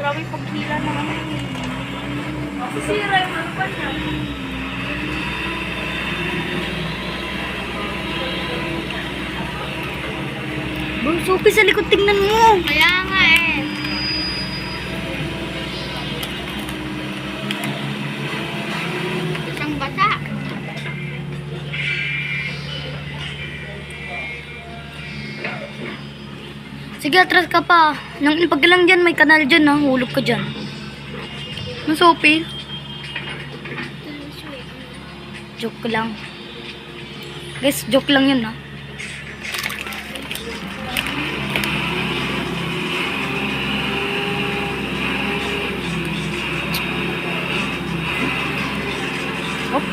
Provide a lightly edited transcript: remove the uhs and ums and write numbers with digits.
Grabe paghila naman. Sira yung ano pa niya. Bang, Sophie, sa likod tingnan mo. Kaya nga eh. Isang bata. Sige, atras ka pa. Nang pag lang dyan, may kanal dyan ha. Hulog ka dyan. No, Sophie? Joke lang. Guys, joke lang yun ha. Hop.